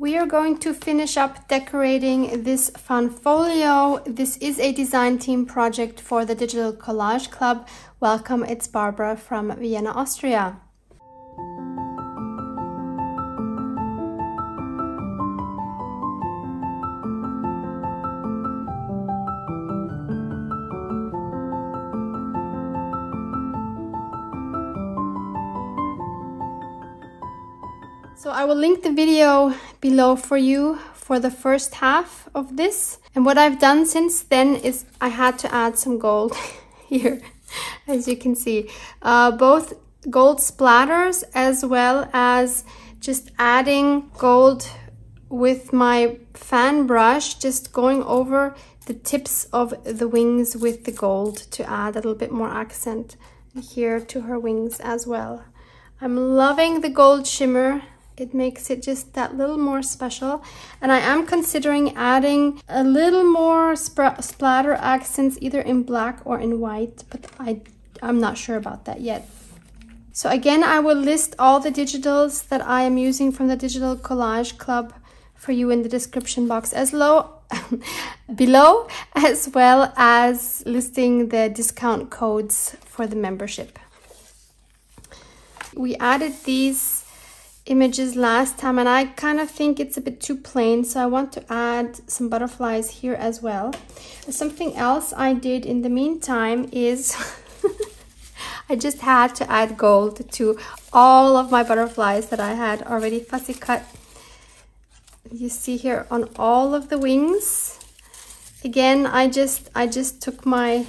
We are going to finish up decorating this fun folio. This is a design team project for the Digital Collage Club. Welcome, it's Barbara from Vienna, Austria. So I will link the video below for you for the first half of this. And what I've done since then is I had to add some gold here, as you can see. Both gold splatters as well as just adding gold with my fan brush, just going over the tips of the wings with the gold to add a little bit more accent here to her wings as well. I'm loving the gold shimmer. It makes it just that little more special. And I am considering adding a little more splatter accents either in black or in white, but I'm not sure about that yet. So again, I will list all the digitals that I am using from the Digital Collage Club for you in the description box below, as well as listing the discount codes for the membership. We added these images last time and I kind of think it's a bit too plain, so I want to add some butterflies here as well. Something else I did in the meantime is I just had to add gold to all of my butterflies that I had already fussy cut. You see here on all of the wings. Again, I just took my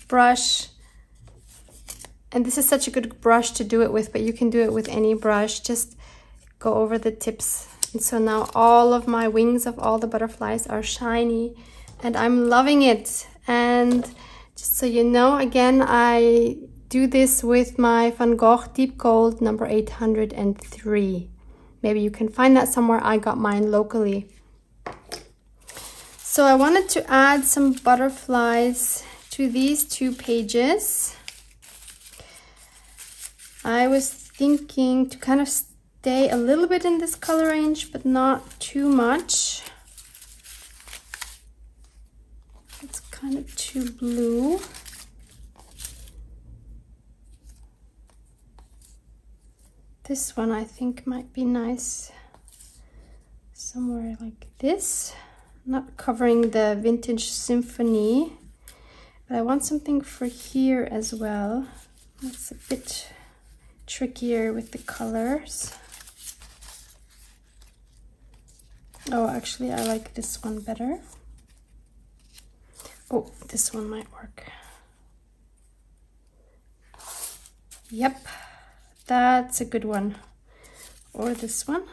brush, and this is such a good brush to do it with, but you can do it with any brush. Just go over the tips. And so now all of my wings of all the butterflies are shiny and I'm loving it. And just so you know, again, I do this with my Van Gogh Deep Gold number 803. Maybe you can find that somewhere. I got mine locally. So I wanted to add some butterflies to these two pages. I was thinking to kind of stay a little bit in this color range, but not too much. It's kind of too blue. This one I think might be nice somewhere like this. Not covering the Vintage Symphony, but I want something for here as well. It's a bit trickier with the colors. Oh, actually, I like this one better. Oh, this one might work. Yep, that's a good one. Or this one.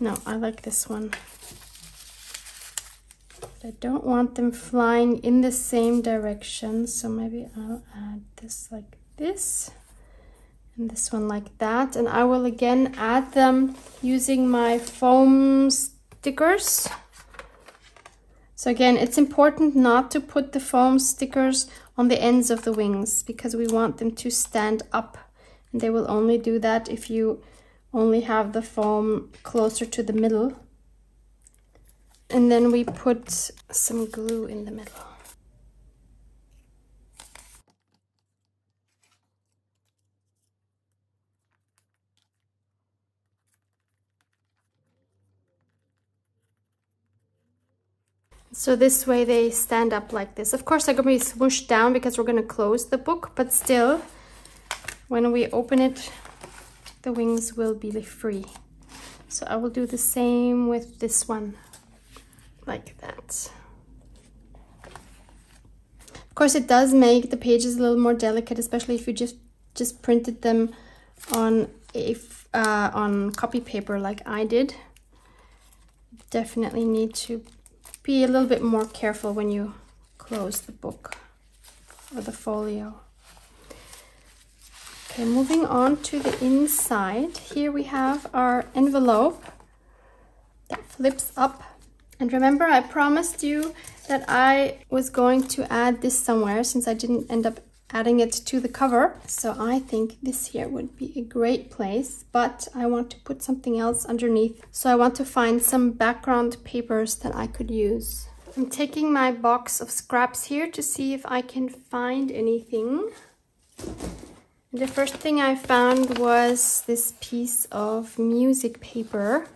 No, I like this one. But I don't want them flying in the same direction, so maybe I'll add this like this. And this one like that, and I will again add them using my foam stickers. So again, it's important not to put the foam stickers on the ends of the wings because we want them to stand up, and they will only do that if you only have the foam closer to the middle. And then we put some glue in the middle. So this way they stand up like this. Of course, they're going to be smooshed down because we're going to close the book, but still, when we open it, the wings will be free. So I will do the same with this one, like that. Of course, it does make the pages a little more delicate, especially if you just printed them on copy paper like I did. Definitely need to be a little bit more careful when you close the book or the folio. Okay, moving on to the inside. Here we have our envelope that flips up. And remember, I promised you that I was going to add this somewhere since I didn't end up adding it to the cover. So I think this here would be a great place, but I want to put something else underneath. So I want to find some background papers that I could use. I'm taking my box of scraps here to see if I can find anything. The first thing I found was this piece of music paper,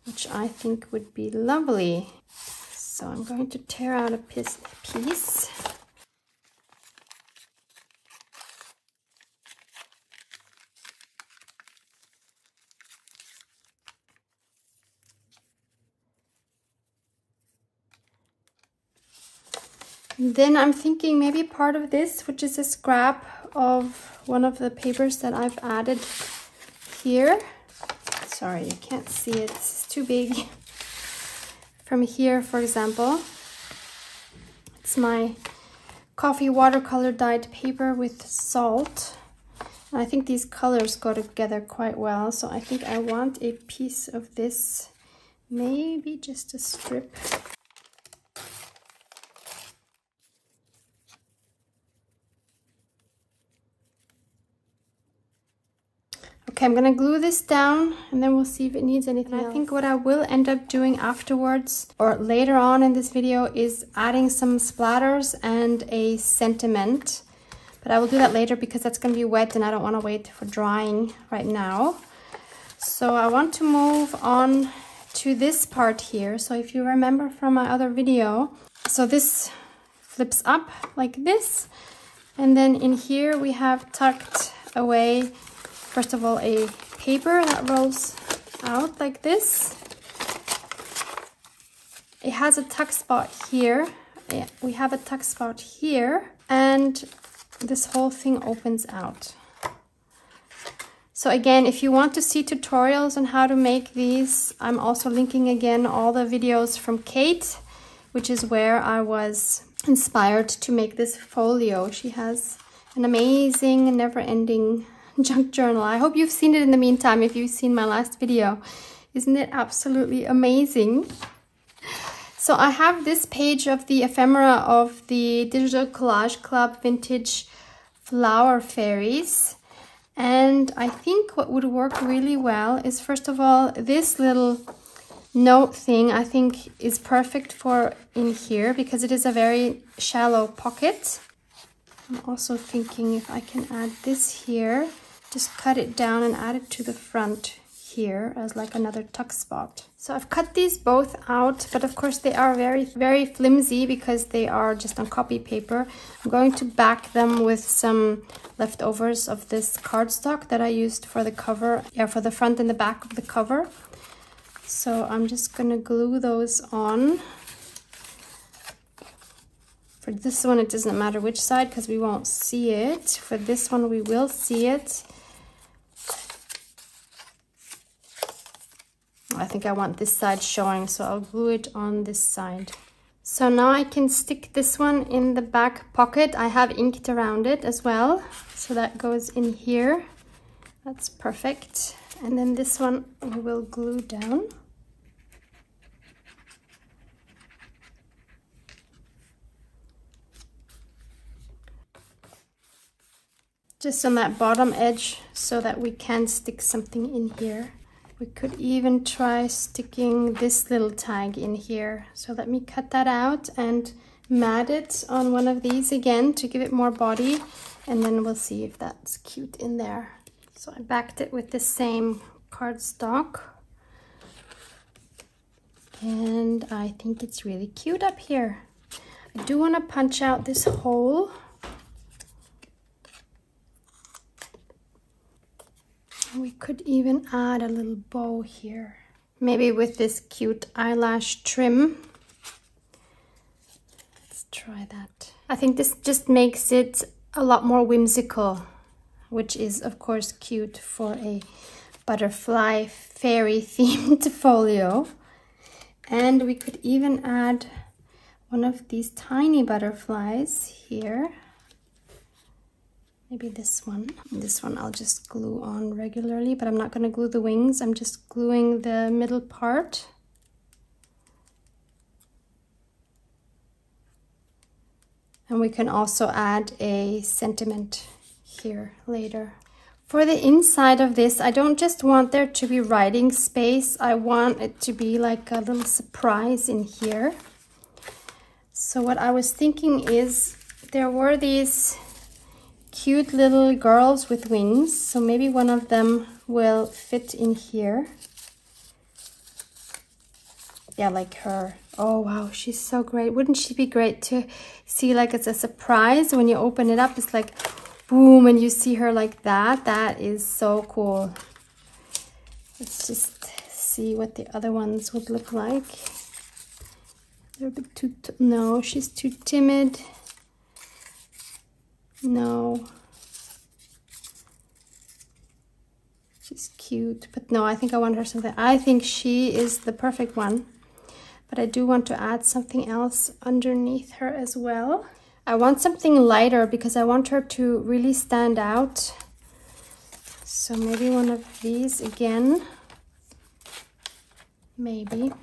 which I think would be lovely. So I'm going to tear out a piece. And then I'm thinking maybe part of this, which is a scrap of one of the papers that I've added here. Sorry, you can't see it, this is too big. From here, for example, it's my coffee watercolor dyed paper with salt. And I think these colors go together quite well, so I think I want a piece of this, maybe just a strip. Okay, I'm gonna glue this down and then we'll see if it needs anything else. I think what I will end up doing afterwards or later on in this video is adding some splatters and a sentiment. But I will do that later because that's gonna be wet and I don't wanna wait for drying right now. So I want to move on to this part here. So if you remember from my other video, so this flips up like this. And then in here we have tucked away, first of all, a paper that rolls out like this. It has a tuck spot here. Yeah, we have a tuck spot here, and this whole thing opens out. So again, if you want to see tutorials on how to make these, I'm also linking again all the videos from Kate, which is where I was inspired to make this folio. She has an amazing, never-ending junk journal. I hope you've seen it in the meantime if you've seen my last video. Isn't it absolutely amazing? So I have this page of the ephemera of the Digital Collage Club Vintage Flower Fairies. And I think what would work really well is, first of all, this little note thing I think is perfect for in here because it is a very shallow pocket. I'm also thinking if I can add this here, just cut it down and add it to the front here as like another tuck spot. So I've cut these both out, but of course they are very, very flimsy because they are just on copy paper. I'm going to back them with some leftovers of this cardstock that I used for the cover, for the front and the back of the cover. So I'm just gonna glue those on. For this one, it doesn't matter which side because we won't see it. For this one, we will see it. I think I want this side showing, so I'll glue it on this side. So now I can stick this one in the back pocket. I have inked around it as well, so that goes in here. That's perfect. And then this one we will glue down. Just on that bottom edge so that we can stick something in here. We could even try sticking this little tag in here. So let me cut that out and mat it on one of these again to give it more body, and then we'll see if that's cute in there. So I backed it with the same cardstock, and I think it's really cute up here. I do want to punch out this hole. We could even add a little bow here, maybe with this cute eyelash trim. Let's try that. I think this just makes it a lot more whimsical, which is of course cute for a butterfly fairy themed folio. And we could even add one of these tiny butterflies here. Maybe this one. This one I'll just glue on regularly, but I'm not going to glue the wings. I'm just gluing the middle part. And we can also add a sentiment here later. For the inside of this, I don't just want there to be writing space. I want it to be like a little surprise in here. So what I was thinking is there were these cute little girls with wings. So maybe one of them will fit in here. Yeah, like her. Oh, wow, she's so great. Wouldn't she be great to see like it's a surprise when you open it up? It's like boom, and you see her like that. That is so cool. Let's just see what the other ones would look like. They're a bit too... No, she's too timid. No. She's cute, but no, I think I want her something. I think she is the perfect one. But I do want to add something else underneath her as well. I want something lighter because I want her to really stand out. So maybe one of these again. Maybe.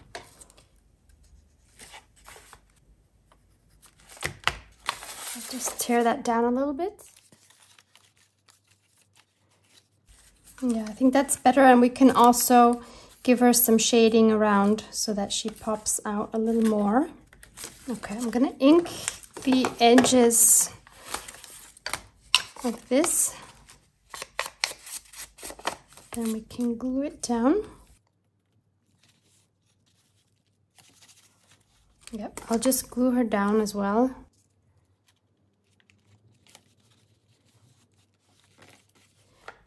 I'll just tear that down a little bit. Yeah, I think that's better, and we can also give her some shading around so that she pops out a little more. Okay, I'm gonna ink the edges like this. Then we can glue it down. Yep, I'll just glue her down as well.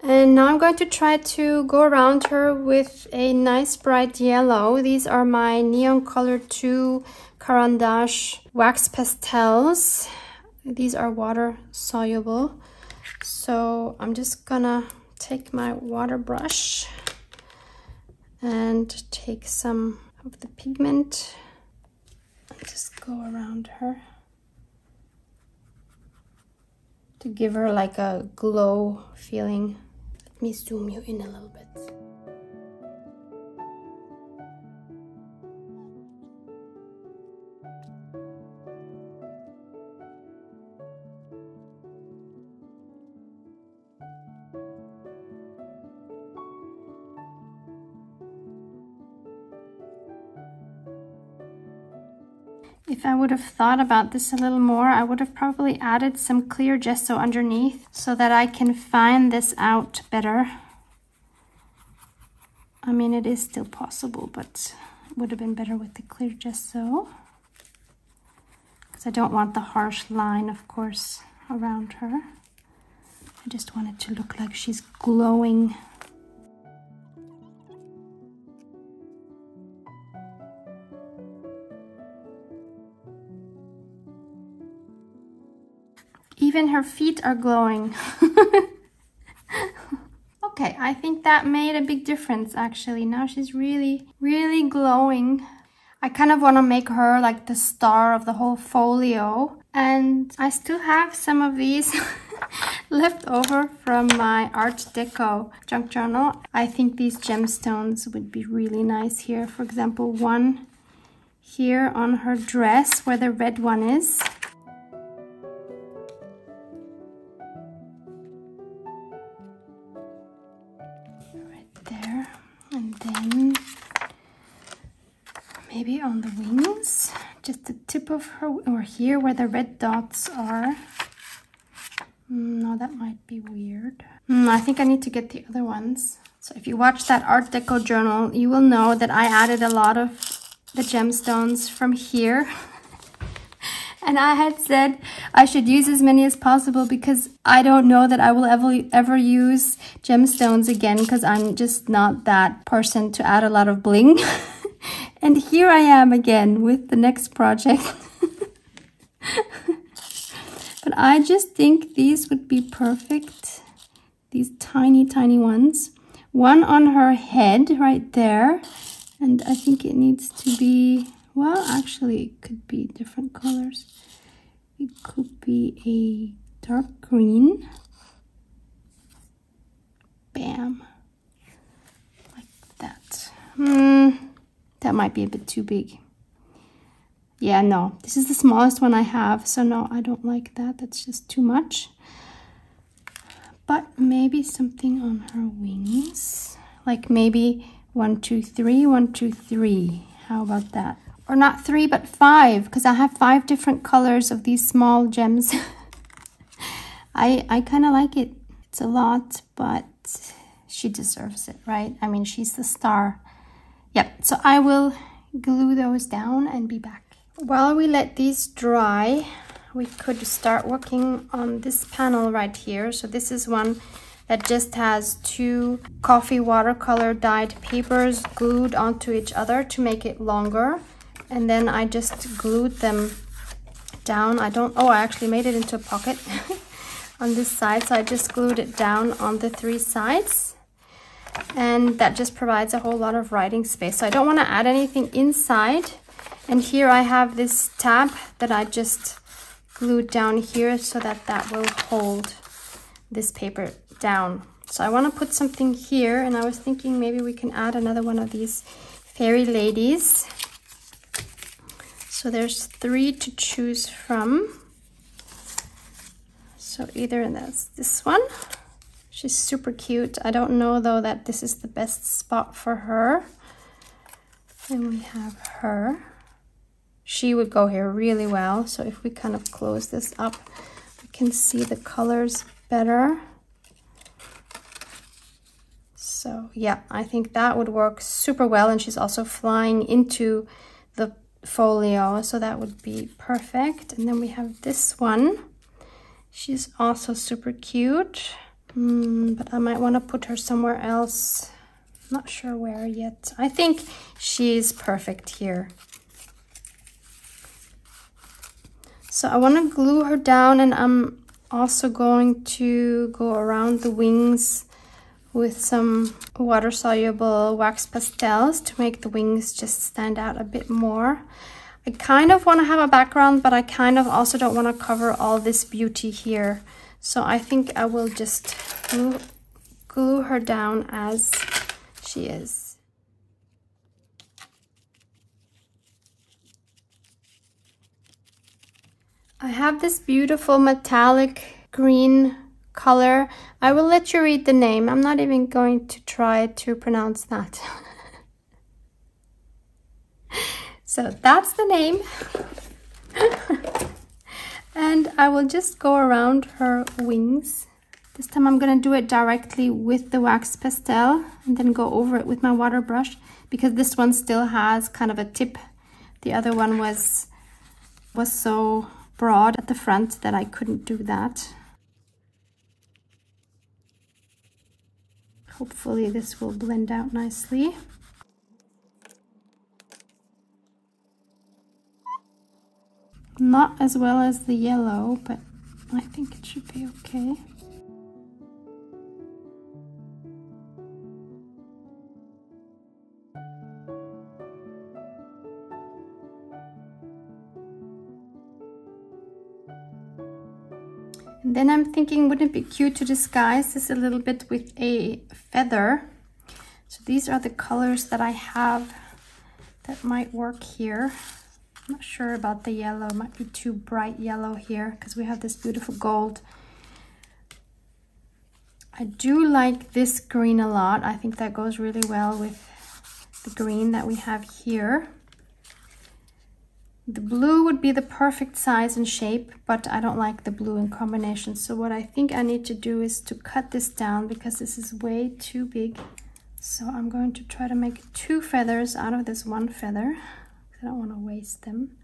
And now I'm going to try to go around her with a nice bright yellow. These are my Neon Color 2 Caran d'Ache wax pastels. These are water soluble. So I'm just gonna take my water brush and take some of the pigment and just go around her to give her like a glow feeling. Let me zoom you in a little bit. If I would have thought about this a little more, I would have probably added some clear gesso underneath so that I can find this out better. I mean, it is still possible, but it would have been better with the clear gesso. Because I don't want the harsh line, of course, around her. I just want it to look like she's glowing. Even her feet are glowing. Okay, I think that made a big difference actually. Now she's really, really glowing. I kind of want to make her like the star of the whole folio. And I still have some of these left over from my Art Deco junk journal. I think these gemstones would be really nice here. For example, one here on her dress where the red one is. There, and then maybe on the wings, just the tip of her, or here where the red dots are. No, that might be weird. I think I need to get the other ones. So if you watch that Art Deco journal, you will know that I added a lot of the gemstones from here. And I had said I should use as many as possible because I don't know that I will ever use gemstones again, because I'm just not that person to add a lot of bling. And here I am again with the next project. But I just think these would be perfect. These tiny, tiny ones. One on her head right there. And I think it needs to be... Well, actually, it could be different colors. It could be a dark green. Bam. Like that. That might be a bit too big. Yeah, no, this is the smallest one I have, so no, I don't like that. That's just too much. But maybe something on her wings, like maybe 1, 2, 3, 1, 2, 3. How about that? Or not 3, but 5, because I have 5 different colors of these small gems. I kind of like it. It's a lot, but she deserves it, right? I mean, she's the star. Yep, so I will glue those down and be back. While we let these dry, we could start working on this panel right here. So this is one that just has 2 coffee watercolor dyed papers glued onto each other to make it longer. And then I just glued them down. I actually made it into a pocket on this side. So I just glued it down on the 3 sides. And that just provides a whole lot of writing space. So I don't want to add anything inside. And here I have this tab that I just glued down here so that that will hold this paper down. So I want to put something here, and I was thinking maybe we can add another one of these fairy ladies. So there's 3 to choose from. So either that's this one. She's super cute. I don't know though that this is the best spot for her. And we have her. She would go here really well. So if we kind of close this up, we can see the colors better. So yeah, I think that would work super well. And she's also flying into the folio, so that would be perfect. And then we have this one. She's also super cute, but I might want to put her somewhere else. Not sure where yet. I think she's perfect here. So I want to glue her down, and I'm also going to go around the wings with some water-soluble wax pastels to make the wings just stand out a bit more. I kind of want to have a background, but I kind of also don't want to cover all this beauty here. So I think I will just glue her down as she is. I have this beautiful metallic green color. I will let you read the name. I'm not even going to try to pronounce that. So that's the name. And I will just go around her wings. This time I'm going to do it directly with the wax pastel and then go over it with my water brush, because this one still has kind of a tip. The other one was so broad at the front that I couldn't do that. Hopefully this will blend out nicely. Not as well as the yellow, but I think it should be okay. And then I'm thinking, wouldn't it be cute to disguise this a little bit with a feather? So these are the colors that I have that might work here. I'm not sure about the yellow. It might be too bright yellow here because we have this beautiful gold. I do like this green a lot. I think that goes really well with the green that we have here. The blue would be the perfect size and shape, but I don't like the blue in combination. So what I think I need to do is to cut this down because this is way too big. So I'm going to try to make 2 feathers out of this 1 feather. I don't want to waste them.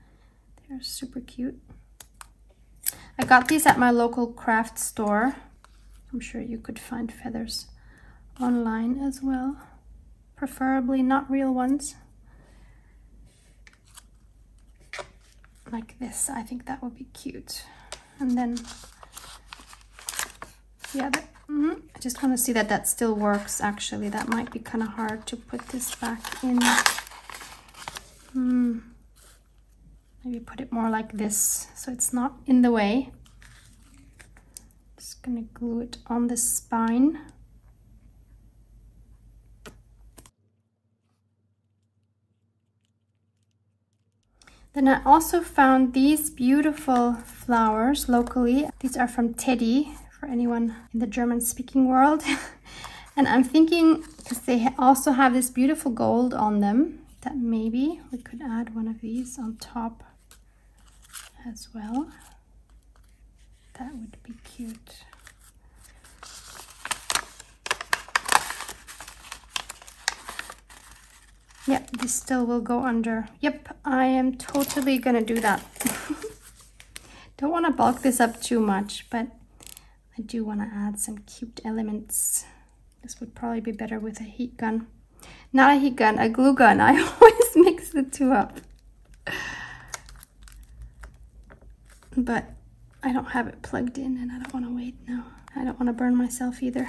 They're super cute. I got these at my local craft store. I'm sure you could find feathers online as well. Preferably not real ones. Like this, I think that would be cute. And then, yeah, I just want to see that that still works. Actually, that might be kind of hard to put this back in. Maybe put it more like this so it's not in the way. Just gonna glue it on the spine. Then I also found these beautiful flowers locally. These are from Teddy, for anyone in the German-speaking world. And I'm thinking, because they also have this beautiful gold on them, that maybe we could add one of these on top as well. That would be cute. Yep, this still will go under. Yep, I am totally gonna do that. Don't want to bulk this up too much, but I do want to add some cute elements. This would probably be better with a heat gun. Not a heat gun, a glue gun. I always mix the two up. But I don't have it plugged in and I don't want to wait now. I don't want to burn myself either.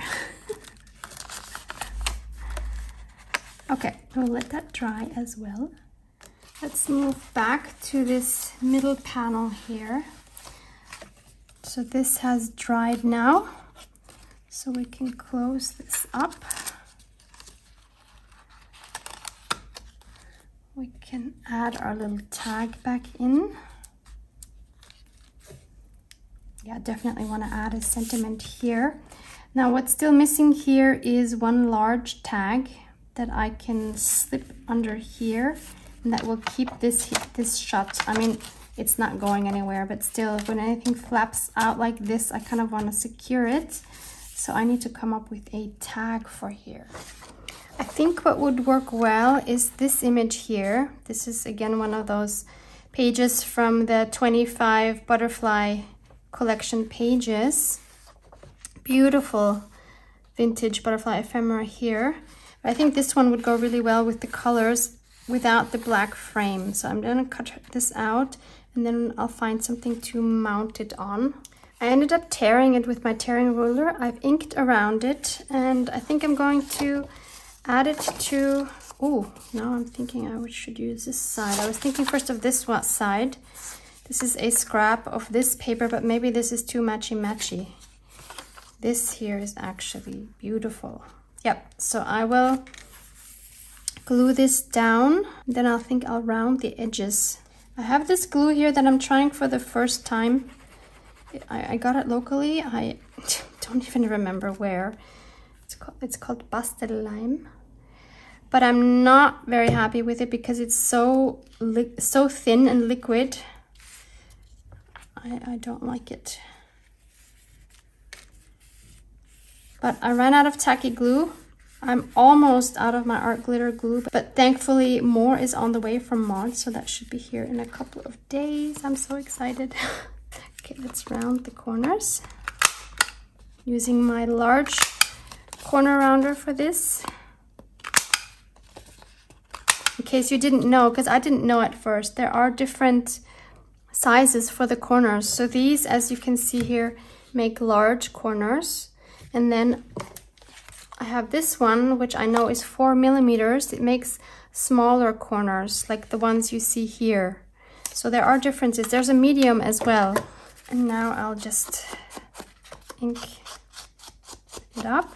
Okay, we'll let that dry as well. Let's move back to this middle panel here. So this has dried now, so we can close this up. We can add our little tag back in. Yeah, definitely want to add a sentiment here. Now what's still missing here is one large tag that I can slip under here, and that will keep this shut. I mean, it's not going anywhere, but still, when anything flaps out like this, I kind of want to secure it. So I need to come up with a tag for here. I think what would work well is this image here. This is again one of those pages from the 25 butterfly collection pages. Beautiful vintage butterfly ephemera here. I think this one would go really well with the colors without the black frame. So I'm gonna cut this out and then I'll find something to mount it on. I ended up tearing it with my tearing ruler. I've inked around it and I think I'm going to add it to, oh, now I'm thinking I should use this side. I was thinking first of this one side. This is a scrap of this paper, but maybe this is too matchy-matchy. This here is actually beautiful. Yep, so I will glue this down, then I'll think I'll round the edges. I have this glue here that I'm trying for the first time. I got it locally. I don't even remember where. It's called Bastellime. But I'm not very happy with it because it's so thin and liquid. I don't like it. But I ran out of tacky glue. I'm almost out of my art glitter glue, but thankfully more is on the way from Mod, so that should be here in a couple of days. I'm so excited. Okay, let's round the corners. Using my large corner rounder for this. In case you didn't know, because I didn't know at first, there are different sizes for the corners. So these, as you can see here, make large corners. And then I have this one, which I know is 4 millimeters. It makes smaller corners, like the ones you see here. So there are differences. There's a medium as well. And now I'll just ink it up.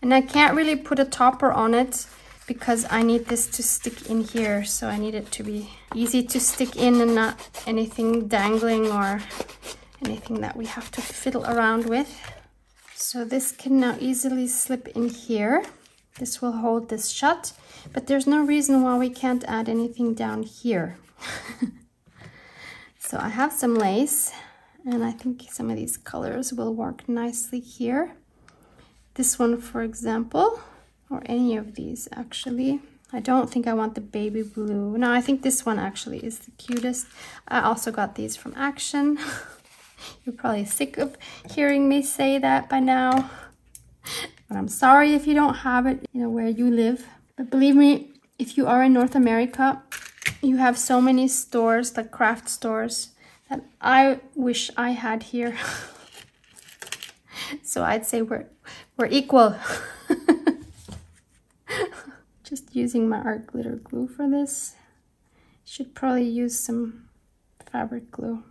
And I can't really put a topper on it because I need this to stick in here. So I need it to be easy to stick in and not anything dangling or anything that we have to fiddle around with. So this can now easily slip in here. This will hold this shut, but there's no reason why we can't add anything down here. So I have some lace, and I think some of these colors will work nicely here. This one, for example, or any of these actually. I don't think I want the baby blue. No, I think this one actually is the cutest. I also got these from Action. You're probably sick of hearing me say that by now, but I'm sorry if you don't have it, you know, where you live. But believe me, if you are in North America, you have so many stores, like craft stores, that I wish I had here. So I'd say we're equal. Just using my art glitter glue for this. Should probably use some fabric glue.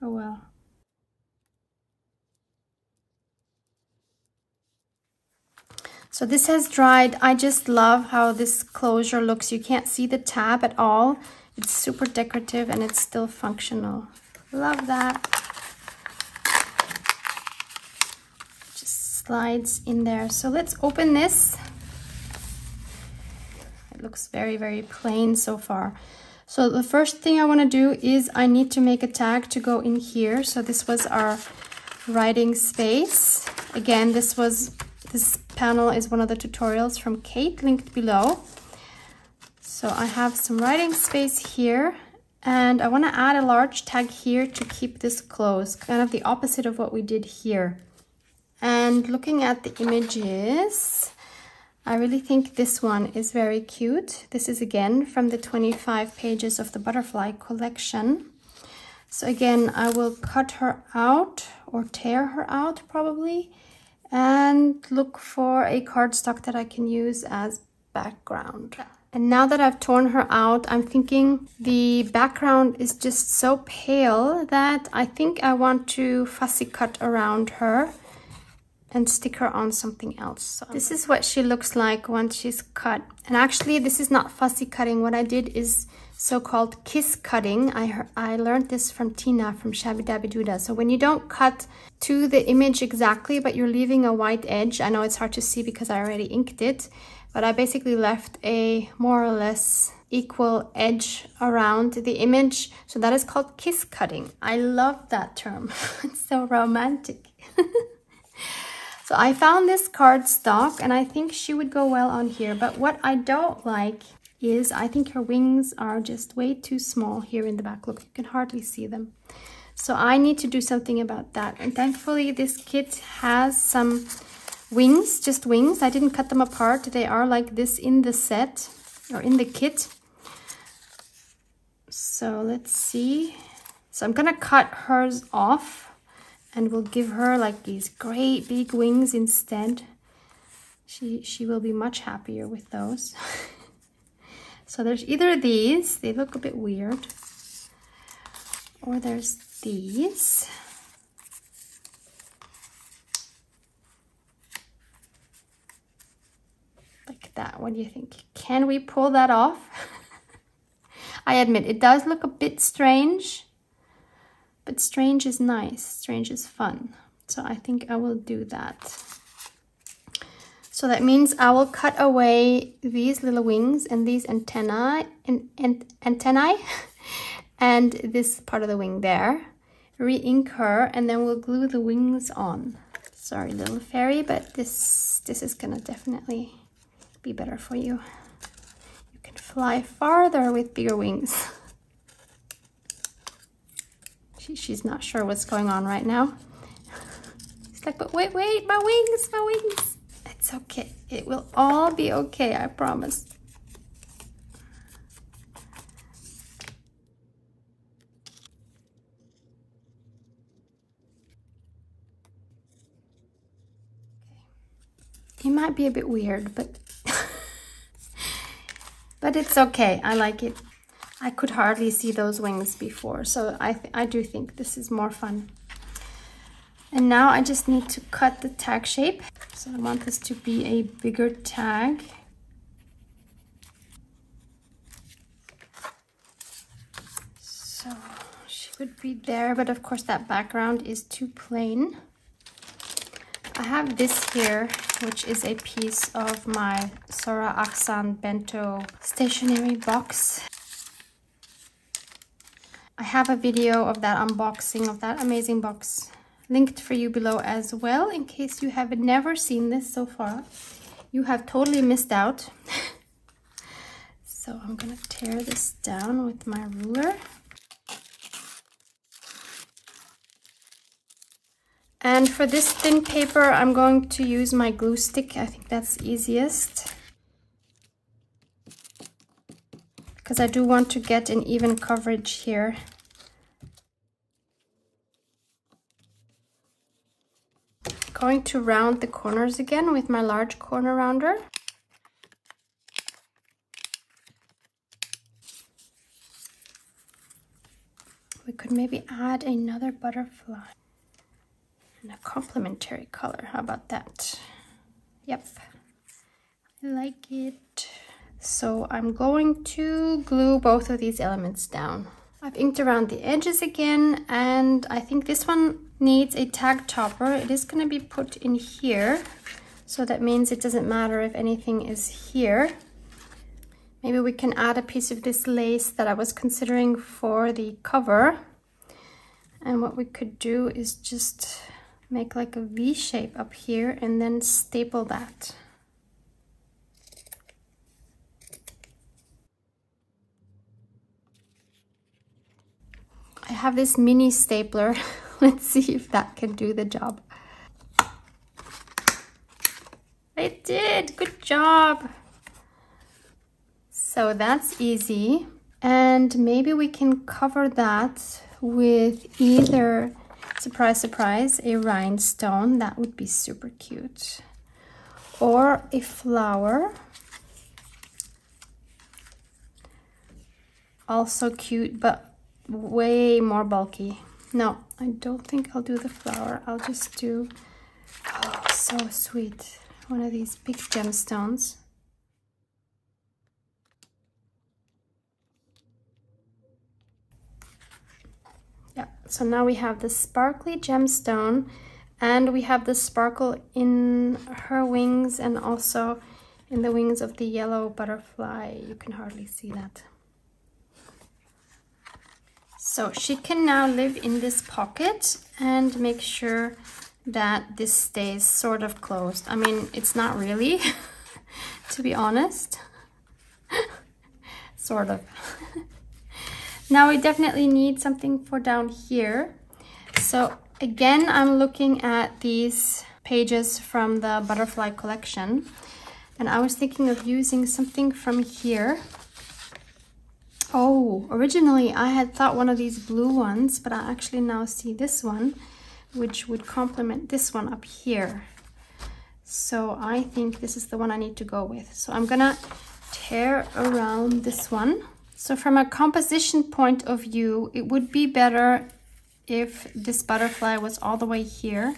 Oh well. So this has dried. I just love how this closure looks. You can't see the tab at all It's super decorative and it's still functional. Love that. Just slides in there. So let's open this. It looks very, very plain so far. So the first thing I want to do is I need to make a tag to go in here. So this was our writing space. Again, this panel is one of the tutorials from Kate, linked below. So I have some writing space here, and I want to add a large tag here to keep this closed, kind of the opposite of what we did here. And looking at the images, I really think this one is very cute. This is again from the 25 pages of the butterfly collection. So again, I will cut her out or tear her out probably and look for a cardstock that I can use as background. And now that I've torn her out, I'm thinking the background is just so pale that I think I want to fussy cut around her and stick her on something else. So this is what she looks like once she's cut. And actually, this is not fussy cutting. What I did is so-called kiss cutting. I learned this from Tina from Shabby Dabby Doodah. So when you don't cut to the image exactly, but you're leaving a white edge, I know it's hard to see because I already inked it, but I basically left a more or less equal edge around the image. So that is called kiss cutting. I love that term. It's so romantic. So I found this cardstock and I think she would go well on here. But what I don't like is I think her wings are just way too small here in the back. Look, you can hardly see them. So I need to do something about that. And thankfully this kit has some wings, just wings. I didn't cut them apart. They are like this in the set or in the kit. So let's see. So I'm gonna cut hers off. And we'll give her like these great big wings instead. She will be much happier with those. So there's either these, they look a bit weird, or there's these. Like that, what do you think? Can we pull that off? I admit, it does look a bit strange. But strange is nice, strange is fun. So I think I will do that. So that means I will cut away these little wings and these antennae and this part of the wing there. Re-ink her and then we'll glue the wings on. Sorry, little fairy, but this is gonna definitely be better for you. You can fly farther with bigger wings. She's not sure what's going on right now. She's like, but wait, my wings. It's okay. It will all be okay, I promise. It might be a bit weird, but but it's okay. I like it. I could hardly see those wings before, so I do think this is more fun. And now I just need to cut the tag shape. So I want this to be a bigger tag. So she would be there, but of course that background is too plain. I have this here, which is a piece of my Sora Aksan Bento stationery box. I have a video of that unboxing of that amazing box linked for you below as well, in case you have never seen this so far. You have totally missed out. So I'm gonna tear this down with my ruler. And for this thin paper, I'm going to use my glue stick. I think that's easiest. Because I do want to get an even coverage here. Going to round the corners again with my large corner rounder. We could maybe add another butterfly and a complementary color. How about that? Yep, I like it. So I'm going to glue both of these elements down. I've inked around the edges again, and I think this one needs a tag topper. It is going to be put in here, so that means it doesn't matter if anything is here. Maybe we can add a piece of this lace that I was considering for the cover. And what we could do is just make like a V shape up here and then staple that. I have this mini stapler. Let's see if that can do the job. It did! Good job! So that's easy. And maybe we can cover that with either, surprise, surprise, a rhinestone. That would be super cute. Or a flower. Also cute, but way more bulky. No, I don't think I'll do the flower. I'll just do, oh, so sweet, one of these big gemstones. Yeah, so now we have the sparkly gemstone, and we have the sparkle in her wings and also in the wings of the yellow butterfly. You can hardly see that. So she can now live in this pocket and make sure that this stays sort of closed. I mean, it's not really, to be honest. Sort of. Now we definitely need something for down here. So again, I'm looking at these pages from the butterfly collection, and I was thinking of using something from here. Oh, originally I had thought one of these blue ones, but I actually now see this one, which would complement this one up here. So I think this is the one I need to go with. So I'm gonna tear around this one. So from a composition point of view, it would be better if this butterfly was all the way here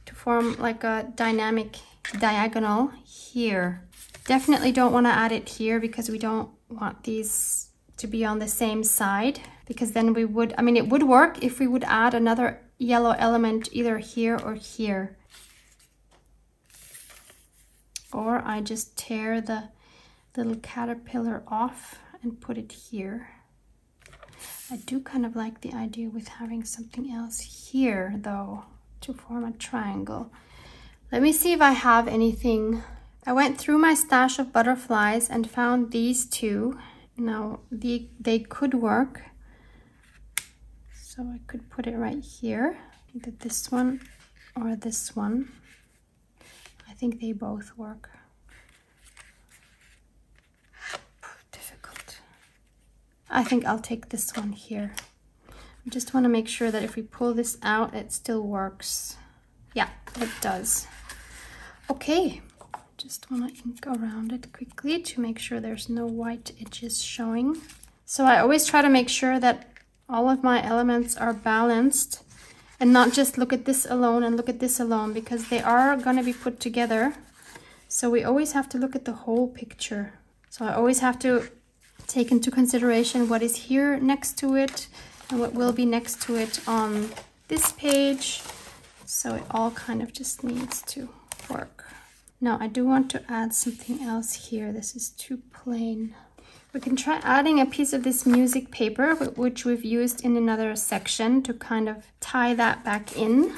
to form like a dynamic diagonal here. Definitely don't want to add it here because we don't want these to be on the same side, because then we would, I mean, it would work if we would add another yellow element either here or here. Or I just tear the little caterpillar off and put it here. I do kind of like the idea with having something else here though to form a triangle. Let me see if I have anything. I went through my stash of butterflies and found these two. Now they could work. So I could put it right here, either this one or this one. I think they both work. I think I'll take this one here. I just want to make sure that if we pull this out, it still works. Yeah, it does. Okay, just want to ink around it quickly to make sure there's no white edges showing. So I always try to make sure that all of my elements are balanced and not just look at this alone and look at this alone, because they are going to be put together. So we always have to look at the whole picture. So I always have to take into consideration what is here next to it and what will be next to it on this page. So it all kind of just needs to work. Now I do want to add something else here. This is too plain. We can try adding a piece of this music paper, which we've used in another section, to kind of tie that back in.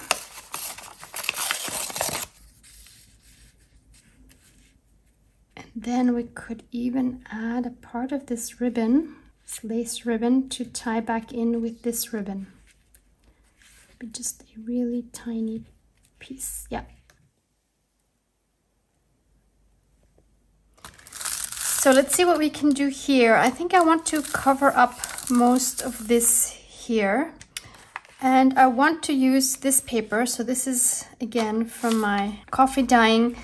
Then we could even add a part of this ribbon, this lace ribbon, to tie back in with this ribbon. But just a really tiny piece, yeah. So let's see what we can do here. I think I want to cover up most of this here. And I want to use this paper. So this is, again, from my coffee dyeing.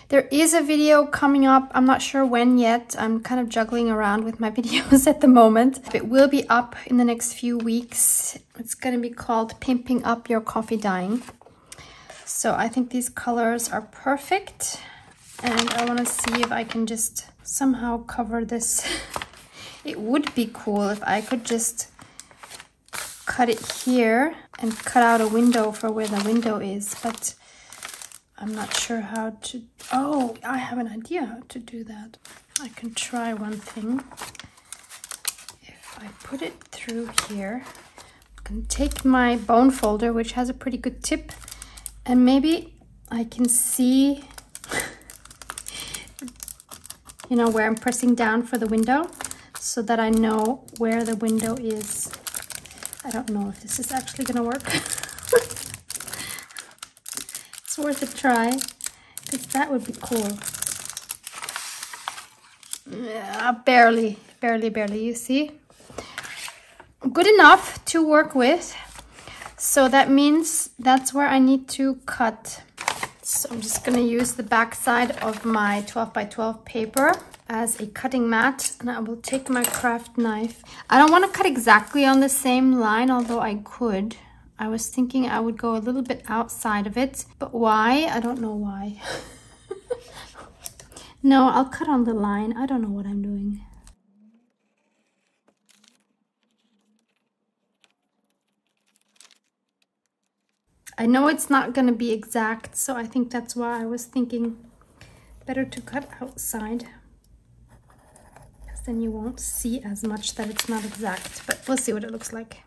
There is a video coming up. I'm not sure when yet. I'm kind of juggling around with my videos at the moment. It will be up in the next few weeks. It's going to be called Pimping Up Your Coffee Dyeing. So I think these colors are perfect. And I want to see if I can just somehow cover this. It would be cool if I could just cut it here and cut out a window for where the window is, but I'm not sure how to... Oh, I have an idea how to do that. I can try one thing. If I put it through here, I can take my bone folder, which has a pretty good tip, and maybe I can see, you know, where I'm pressing down for the window, so that I know where the window is. I don't know if this is actually gonna work. It's worth a try, because that would be cool. Yeah, barely, you see? Good enough to work with. So that means that's where I need to cut. So I'm just gonna use the back side of my 12 by 12 paper as a cutting mat, and I will take my craft knife. I don't want to cut exactly on the same line, although I could. I was thinking I would go a little bit outside of it, but why? I don't know why. No, I'll cut on the line. I don't know what I'm doing. I know it's not going to be exact, so I think that's why I was thinking better to cut outside. Then you won't see as much that it's not exact, but we'll see what it looks like.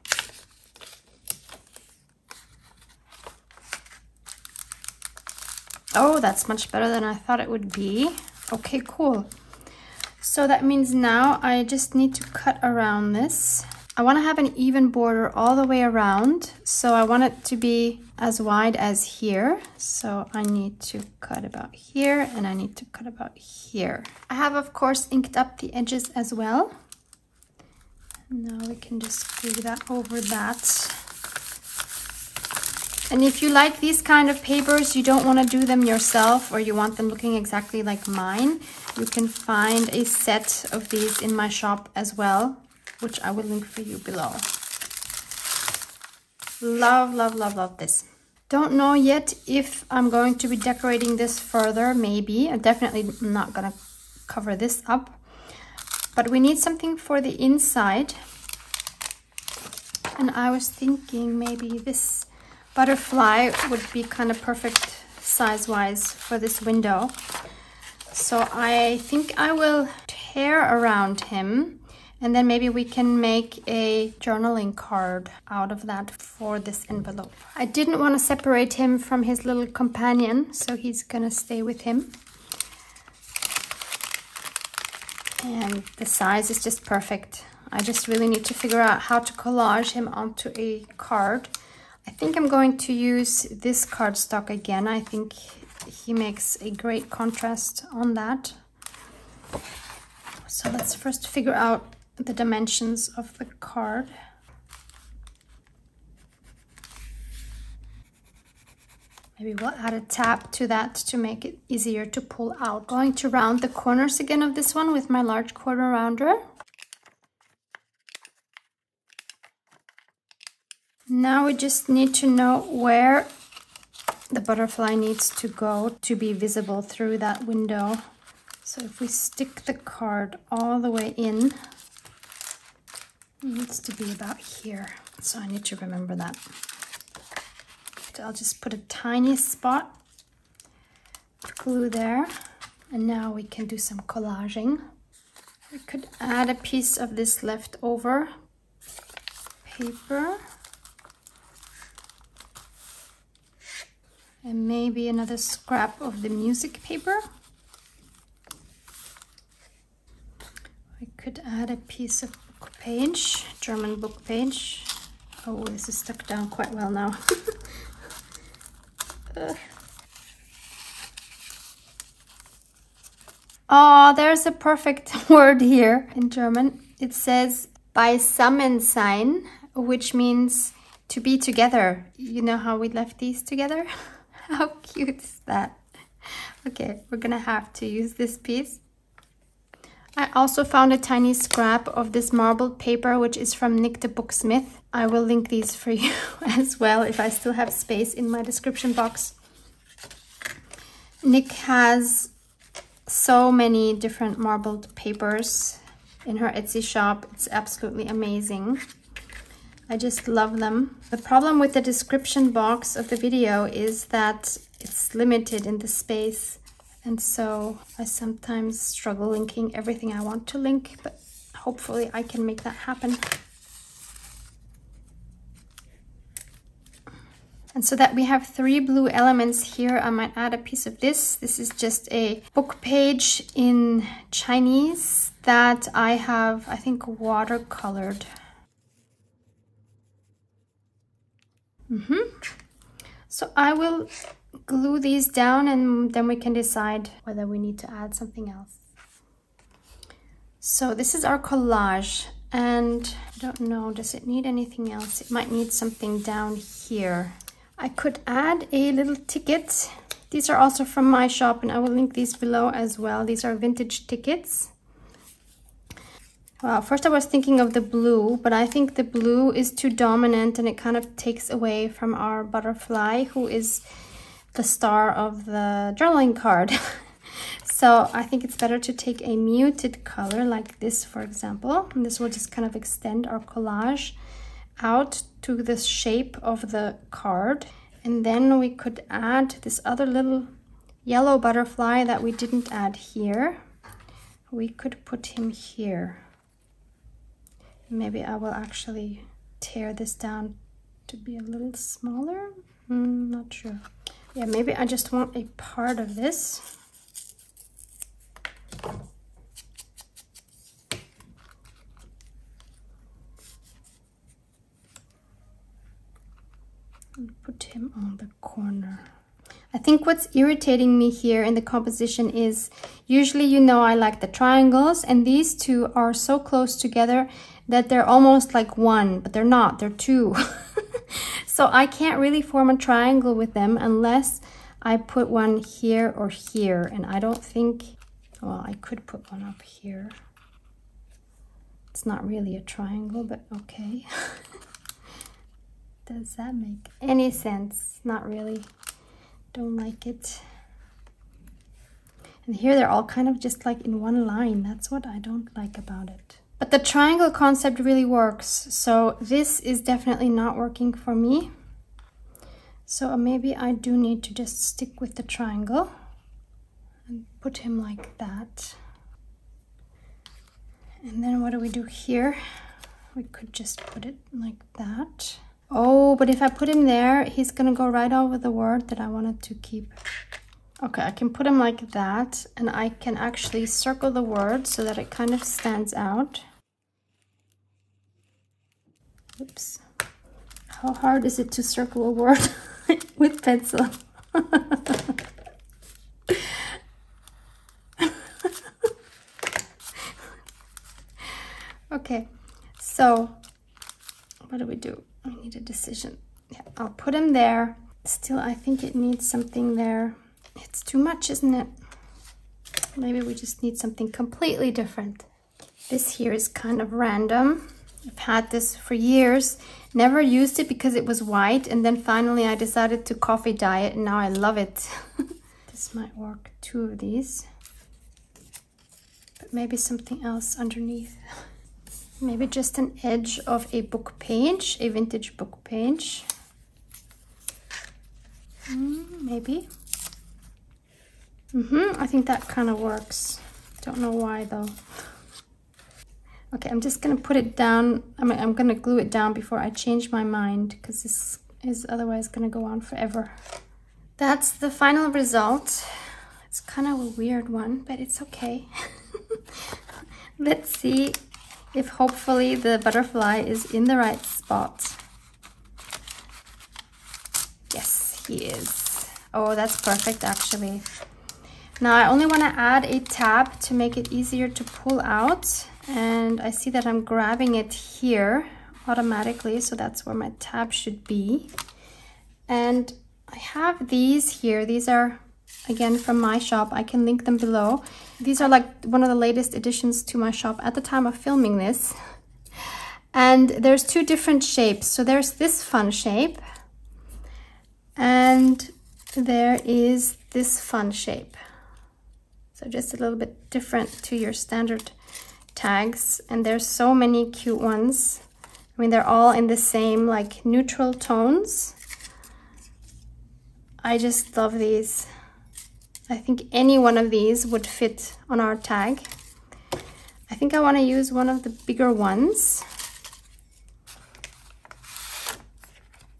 Oh, that's much better than I thought it would be. Okay, cool. So that means now I just need to cut around this. I want to have an even border all the way around, so I want it to be as wide as here. So I need to cut about here, and I need to cut about here. I have, of course, inked up the edges as well. Now we can just glue that over that. And if you like these kind of papers, you don't want to do them yourself, or you want them looking exactly like mine, you can find a set of these in my shop as well, which I will link for you below. Love, love, love, love this. Don't know yet if I'm going to be decorating this further, maybe. I'm definitely not gonna cover this up. But we need something for the inside. And I was thinking maybe this butterfly would be kind of perfect size-wise for this window. So I think I will tear around him, and then maybe we can make a journaling card out of that for this envelope. I didn't want to separate him from his little companion, so he's gonna stay with him. And the size is just perfect. I just really need to figure out how to collage him onto a card. I think I'm going to use this cardstock again. I think he makes a great contrast on that. So let's first figure out the dimensions of the card. Maybe we'll add a tab to that to make it easier to pull out. Going to round the corners again of this one with my large corner rounder. Now we just need to know where the butterfly needs to go to be visible through that window. So if we stick the card all the way in, it needs to be about here. So I need to remember that. I'll just put a tiny spot of glue there. And now we can do some collaging. We could add a piece of this leftover paper. And maybe another scrap of the music paper. I could add a piece of book page, German book page. Oh, this is stuck down quite well now. Oh, there's a perfect word here in German. It says beisammensein, which means to be together. You know how we left these together? How cute is that? Okay, we're gonna have to use this piece. I also found a tiny scrap of this marbled paper, which is from Nick the Booksmith. I will link these for you as well if I still have space in my description box. Nick has so many different marbled papers in her Etsy shop. It's absolutely amazing. I just love them. The problem with the description box of the video is that it's limited in the space, and so I sometimes struggle linking everything I want to link, but hopefully I can make that happen. And so that we have 3 blue elements here, I might add a piece of this. This is just a book page in Chinese that I have, I think, watercolored. So I will glue these down and then we can decide whether we need to add something else. So this is our collage, and I don't know, does it need anything else? It might need something down here. I could add a little ticket. These are also from my shop and I will link these below as well. These are vintage tickets. Well, first I was thinking of the blue, but I think the blue is too dominant and it kind of takes away from our butterfly, who is the star of the journaling card. So I think it's better to take a muted color like this, for example. And this will just kind of extend our collage out to the shape of the card. And then we could add this other little yellow butterfly that we didn't add here. We could put him here. Maybe I will actually tear this down to be a little smaller. Not sure. Yeah, maybe I just want a part of this. And put him on the corner. I think what's irritating me here in the composition is, usually, you know, I like the triangles, and these two are so close together that they're almost like one, but they're not, they're two. So I can't really form a triangle with them unless I put one here or here, and I don't think, well, I could put one up here. It's not really a triangle, but okay. Does that make any sense? Not really. Don't like it. And here they're all kind of just like in one line. That's what I don't like about it. But the triangle concept really works. So this is definitely not working for me. So maybe I do need to just stick with the triangle and put him like that. And then what do we do here? We could just put it like that. Oh, but if I put him there, he's gonna go right over the word that I wanted to keep. Okay, I can put him like that, and I can actually circle the word so that it kind of stands out. Oops. How hard is it to circle a word with pencil? Okay, so what do we do? I need a decision. Yeah, I'll put him there. Still, I think it needs something there. It's too much, isn't it? Maybe we just need something completely different. This here is kind of random. I've had this for years. Never used it because it was white, and then finally I decided to coffee dye it, and now I love it. This might work, 2 of these. But maybe something else underneath. Maybe just an edge of a book page, a vintage book page. Maybe. I think that kind of works. Don't know why though. Okay, I'm just gonna put it down. I'm gonna glue it down before I change my mind, because this is otherwise gonna go on forever. That's the final result. It's kind of a weird one, but it's okay. Let's see if hopefully the butterfly is in the right spot. Yes, he is. Oh, that's perfect actually. Now I only want to add a tab to make it easier to pull out, and I see that I'm grabbing it here automatically, so that's where my tab should be. And I have these here. These are again from my shop. I can link them below. These are like one of the latest additions to my shop at the time of filming this. And there's 2 different shapes. So there's this fun shape, and there is this fun shape. So just a little bit different to your standard tags. And there's so many cute ones. I mean, they're all in the same like neutral tones. I just love these. I think any one of these would fit on our tag. I think I want to use one of the bigger ones.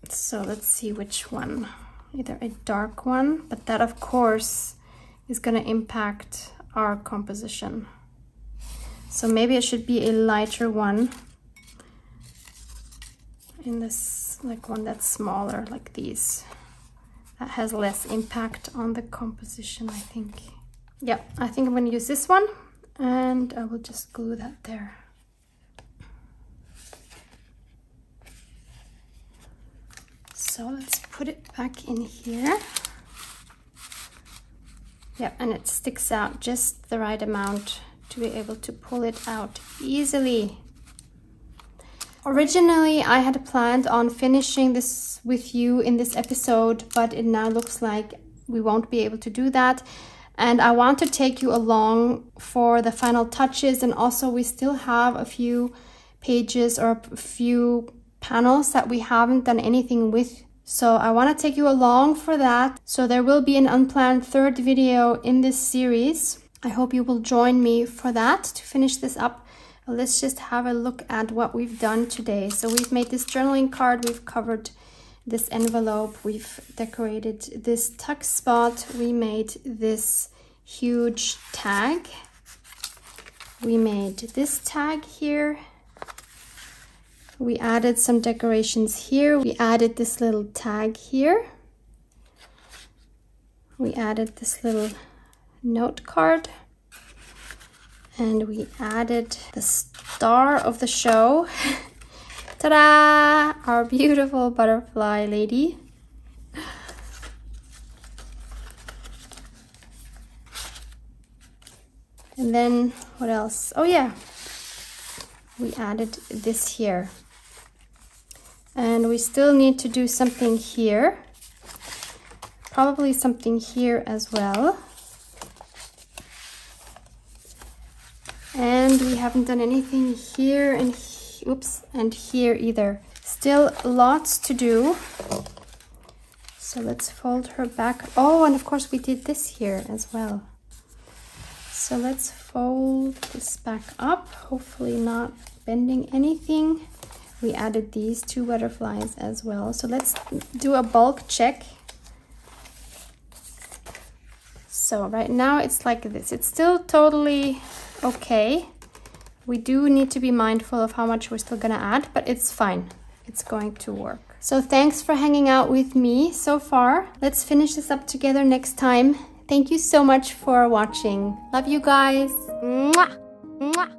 So let's see which one. Either a dark one, but that of course is going to impact our composition. So maybe it should be a lighter one. In this, like one that's smaller, like these. That has less impact on the composition, I think. Yeah, I think I'm going to use this one, and I will just glue that there. So let's put it back in here. Yeah, and it sticks out just the right amount to be able to pull it out easily. Originally, I had planned on finishing this with you in this episode, but it now looks like we won't be able to do that. And I want to take you along for the final touches, and also we still have a few pages or a few panels that we haven't done anything with. So I want to take you along for that. So there will be an unplanned third video in this series. I hope you will join me for that to finish this up. Let's just have a look at what we've done today. So we've made this journaling card, we've covered this envelope, we've decorated this tuck spot, we made this huge tag, we made this tag here, we added some decorations here, we added this little tag here, we added this little note card, and we added the star of the show. Ta-da! Our beautiful butterfly lady. And then what else? Oh yeah, we added this here. And we still need to do something here. Probably something here as well. And we haven't done anything here and and here either. Still lots to do. So let's fold her back. Oh, and of course we did this here as well. So let's fold this back up, hopefully not bending anything. We added these two butterflies as well. So let's do a bulk check. So right now it's like this. It's still totally okay. We do need to be mindful of how much we're still gonna add, but it's fine. It's going to work. So thanks for hanging out with me so far. Let's finish this up together next time. Thank you so much for watching. Love you guys. Mwah! Mwah!